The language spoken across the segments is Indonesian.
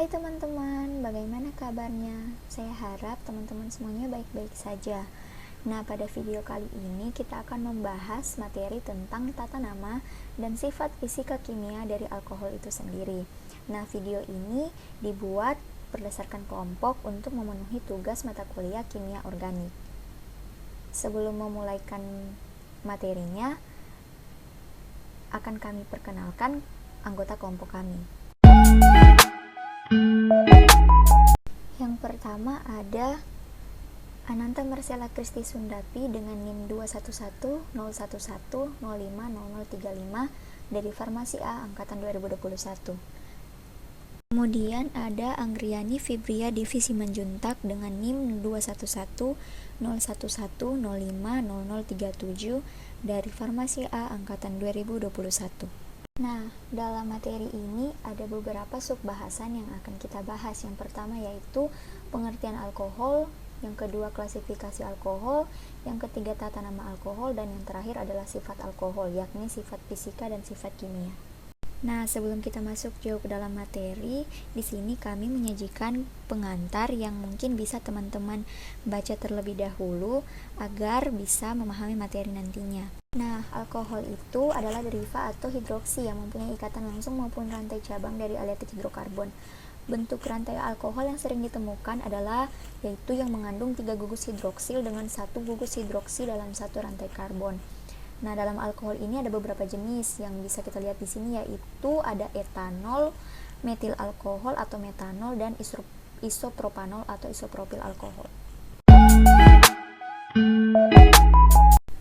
Hai teman-teman, bagaimana kabarnya? Saya harap teman-teman semuanya baik-baik saja. Nah, pada video kali ini kita akan membahas materi tentang tata nama dan sifat fisika kimia dari alkohol itu sendiri. Nah, video ini dibuat berdasarkan kelompok untuk memenuhi tugas mata kuliah kimia organik. Sebelum memulaikan materinya, akan kami perkenalkan anggota kelompok kami. Yang pertama ada Ananta Marcella Kristi Sundapi dengan NIM 2110110150035 dari Farmasi A angkatan 2021. Kemudian ada Anggriani Fibria Divisi Manjuntak dengan NIM 2110111050037 dari Farmasi A angkatan 2021. Nah, dalam materi ini ada beberapa subbahasan yang akan kita bahas. Yang pertama yaitu pengertian alkohol, yang kedua klasifikasi alkohol, yang ketiga tata nama alkohol, dan yang terakhir adalah sifat alkohol, yakni sifat fisika dan sifat kimia. Nah, sebelum kita masuk jauh ke dalam materi, di sini kami menyajikan pengantar yang mungkin bisa teman-teman baca terlebih dahulu agar bisa memahami materi nantinya. Nah, alkohol itu adalah derivat atau hidroksi yang mempunyai ikatan langsung maupun rantai cabang dari aleatit hidrokarbon. Bentuk rantai alkohol yang sering ditemukan adalah yaitu yang mengandung 3 gugus hidroksil dengan 1 gugus hidroksi dalam satu rantai karbon. Nah, dalam alkohol ini ada beberapa jenis yang bisa kita lihat di sini, yaitu ada etanol, metil alkohol atau metanol, dan isopropanol atau isopropil alkohol.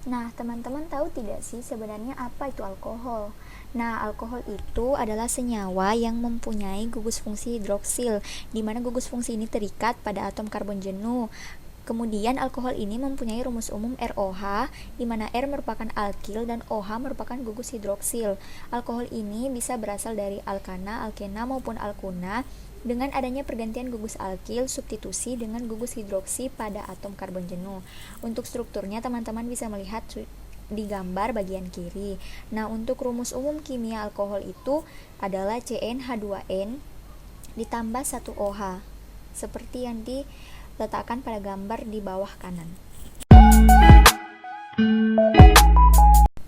Nah, teman-teman tahu tidak sih sebenarnya apa itu alkohol? Nah, alkohol itu adalah senyawa yang mempunyai gugus fungsi hidroksil, di mana gugus fungsi ini terikat pada atom karbon jenuh. Kemudian alkohol ini mempunyai rumus umum ROH, di mana R merupakan alkil dan OH merupakan gugus hidroksil. Alkohol ini bisa berasal dari alkana, alkena maupun alkuna. Dengan adanya pergantian gugus alkil, substitusi dengan gugus hidroksi pada atom karbon jenuh. Untuk strukturnya teman-teman bisa melihat di gambar bagian kiri. Nah, untuk rumus umum kimia alkohol itu adalah CnH2n ditambah 1 OH, seperti yang diletakkan pada gambar di bawah kanan.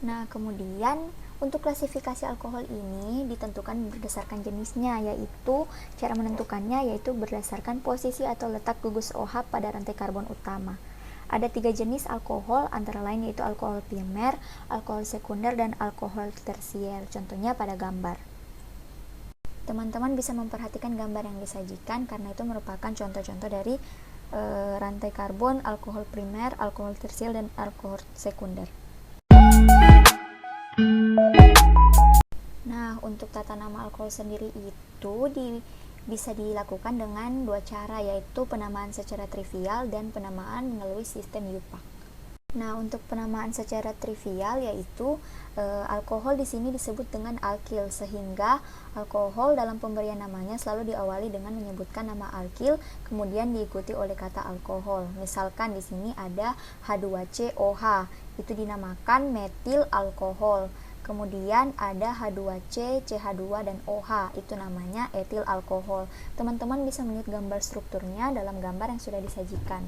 Nah, kemudian untuk klasifikasi alkohol ini ditentukan berdasarkan jenisnya, yaitu cara menentukannya yaitu berdasarkan posisi atau letak gugus OH pada rantai karbon utama. Ada 3 jenis alkohol, antara lain yaitu alkohol primer, alkohol sekunder, dan alkohol tersier. Contohnya pada gambar. Teman-teman bisa memperhatikan gambar yang disajikan karena itu merupakan contoh-contoh dari rantai karbon alkohol primer, alkohol tersier, dan alkohol sekunder. Nah, untuk tata nama alkohol sendiri itu bisa dilakukan dengan 2 cara, yaitu penamaan secara trivial dan penamaan melalui sistem YUPAC. Nah, untuk penamaan secara trivial yaitu alkohol di sini disebut dengan alkil, sehingga alkohol dalam pemberian namanya selalu diawali dengan menyebutkan nama alkil kemudian diikuti oleh kata alkohol. Misalkan di sini ada H2COH, itu dinamakan metil alkohol. Kemudian ada H2C, CH2, dan OH, itu namanya etil alkohol. Teman-teman bisa melihat gambar strukturnya dalam gambar yang sudah disajikan.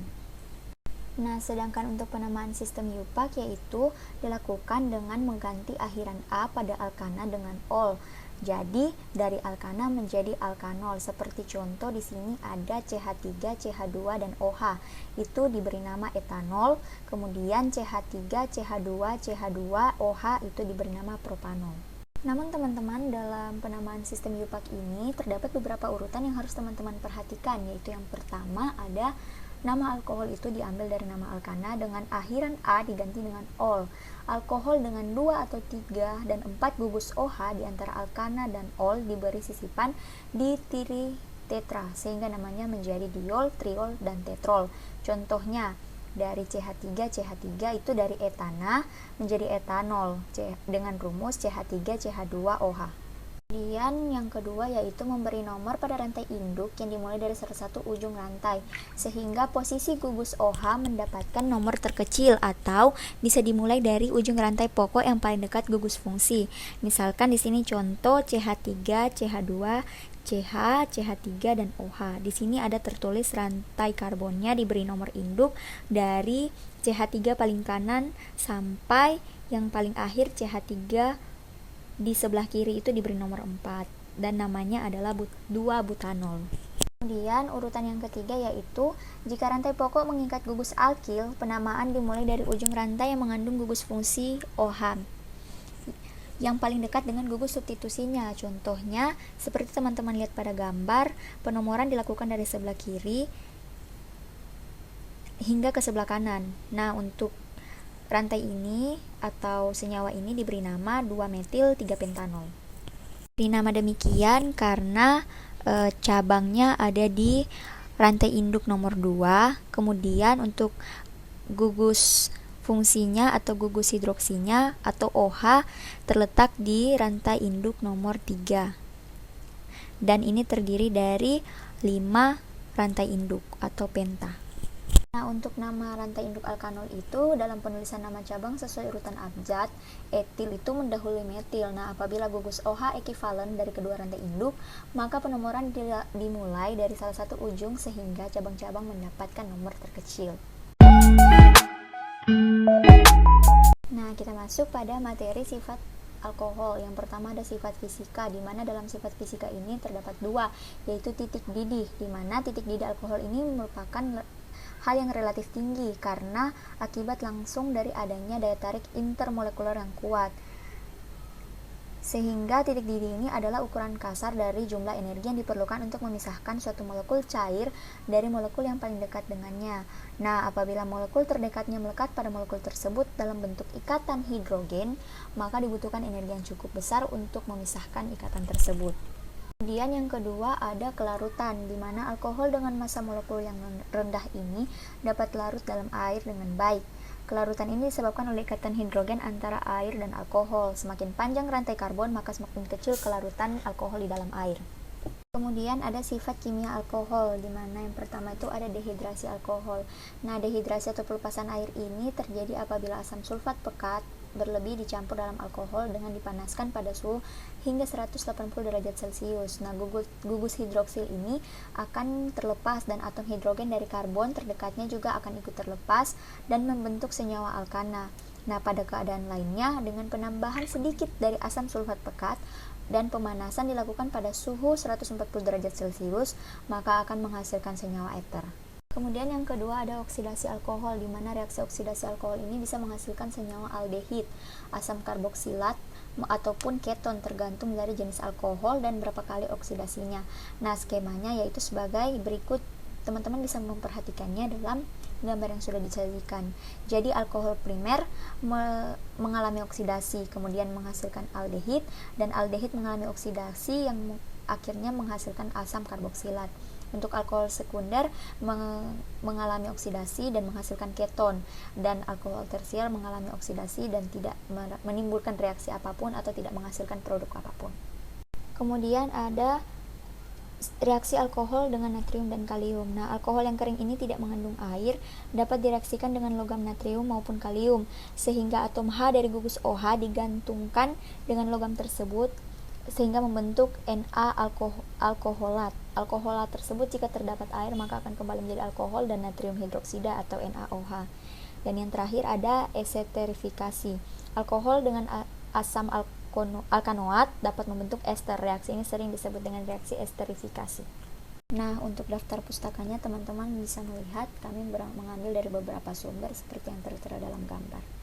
Nah, sedangkan untuk penamaan sistem YUPAC yaitu dilakukan dengan mengganti akhiran A pada alkana dengan ol. Jadi, dari alkana menjadi alkanol. Seperti contoh di sini ada CH3, CH2, dan OH. Itu diberi nama etanol. Kemudian CH3, CH2, CH2, OH itu diberi nama propanol. Namun teman-teman, dalam penamaan sistem YUPAC ini terdapat beberapa urutan yang harus teman-teman perhatikan, yaitu yang pertama ada nama alkohol itu diambil dari nama alkana dengan akhiran A diganti dengan ol. Alkohol dengan 2 atau 3 dan 4 gugus OH di antara alkana dan ol diberi sisipan di tiri tetra sehingga namanya menjadi diol, triol, dan tetrol. Contohnya dari CH3 itu dari etana menjadi etanol dengan rumus CH3 CH2 OH. Kemudian yang kedua yaitu memberi nomor pada rantai induk yang dimulai dari salah satu ujung rantai, sehingga posisi gugus OH mendapatkan nomor terkecil atau bisa dimulai dari ujung rantai pokok yang paling dekat gugus fungsi. Misalkan di sini contoh CH3, CH2, CH, CH3 dan OH. Di sini ada tertulis rantai karbonnya diberi nomor induk dari CH3 paling kanan sampai yang paling akhir CH3 di sebelah kiri itu diberi nomor 4 dan namanya adalah 2-butanol. Kemudian urutan yang ketiga yaitu jika rantai pokok mengikat gugus alkil, penamaan dimulai dari ujung rantai yang mengandung gugus fungsi OH yang paling dekat dengan gugus substitusinya. Contohnya seperti teman-teman lihat pada gambar, penomoran dilakukan dari sebelah kiri hingga ke sebelah kanan. Nah, untuk rantai ini atau senyawa ini diberi nama 2-metil 3-pentanol. Diberi nama demikian karena cabangnya ada di rantai induk nomor 2. Kemudian untuk gugus fungsinya atau gugus hidroksinya atau OH terletak di rantai induk nomor 3. Dan ini terdiri dari 5 rantai induk atau penta. Nah, untuk nama rantai induk alkanol itu dalam penulisan nama cabang sesuai urutan abjad, etil itu mendahului metil. Nah, apabila gugus OH ekivalen dari kedua rantai induk, maka penomoran dimulai dari salah satu ujung sehingga cabang-cabang mendapatkan nomor terkecil. Nah, kita masuk pada materi sifat alkohol. Yang pertama ada sifat fisika, di mana dalam sifat fisika ini terdapat 2, yaitu titik didih, di mana titik didih alkohol ini merupakan hal yang relatif tinggi karena akibat langsung dari adanya daya tarik intermolekuler yang kuat. Sehingga titik didih ini adalah ukuran kasar dari jumlah energi yang diperlukan untuk memisahkan suatu molekul cair dari molekul yang paling dekat dengannya. Nah, apabila molekul terdekatnya melekat pada molekul tersebut dalam bentuk ikatan hidrogen, maka dibutuhkan energi yang cukup besar untuk memisahkan ikatan tersebut. Kemudian yang kedua ada kelarutan, di mana alkohol dengan massa molekul yang rendah ini dapat larut dalam air dengan baik. Kelarutan ini disebabkan oleh ikatan hidrogen antara air dan alkohol. Semakin panjang rantai karbon, maka semakin kecil kelarutan alkohol di dalam air. Kemudian ada sifat kimia alkohol, di mana yang pertama itu ada dehidrasi alkohol. Nah, dehidrasi atau pelepasan air ini terjadi apabila asam sulfat pekat berlebih dicampur dalam alkohol dengan dipanaskan pada suhu hingga 180 derajat Celcius. Nah, gugus hidroksil ini akan terlepas dan atom hidrogen dari karbon terdekatnya juga akan ikut terlepas dan membentuk senyawa alkana. Nah, pada keadaan lainnya dengan penambahan sedikit dari asam sulfat pekat dan pemanasan dilakukan pada suhu 140 derajat Celcius, maka akan menghasilkan senyawa eter. Kemudian yang kedua ada oksidasi alkohol, di mana reaksi oksidasi alkohol ini bisa menghasilkan senyawa aldehid, asam karboksilat, ataupun keton tergantung dari jenis alkohol dan berapa kali oksidasinya. Nah, skemanya yaitu sebagai berikut. Teman-teman bisa memperhatikannya dalam gambar yang sudah disajikan. Jadi alkohol primer mengalami oksidasi, kemudian menghasilkan aldehid, dan aldehid mengalami oksidasi yang akhirnya menghasilkan asam karboksilat. Untuk alkohol sekunder mengalami oksidasi dan menghasilkan keton, dan alkohol tersier mengalami oksidasi dan tidak menimbulkan reaksi apapun atau tidak menghasilkan produk apapun. Kemudian ada reaksi alkohol dengan natrium dan kalium. Nah, alkohol yang kering ini tidak mengandung air, dapat direaksikan dengan logam natrium maupun kalium, sehingga atom H dari gugus OH digantungkan dengan logam tersebut sehingga membentuk Na alkoholat. Alkoholat tersebut jika terdapat air maka akan kembali menjadi alkohol dan natrium hidroksida atau NaOH. Dan yang terakhir ada eseterifikasi. Alkohol dengan asam alkanoat dapat membentuk ester. Reaksi ini sering disebut dengan reaksi esterifikasi. Nah, untuk daftar pustakanya teman-teman bisa melihat kami mengambil dari beberapa sumber seperti yang tertera dalam gambar.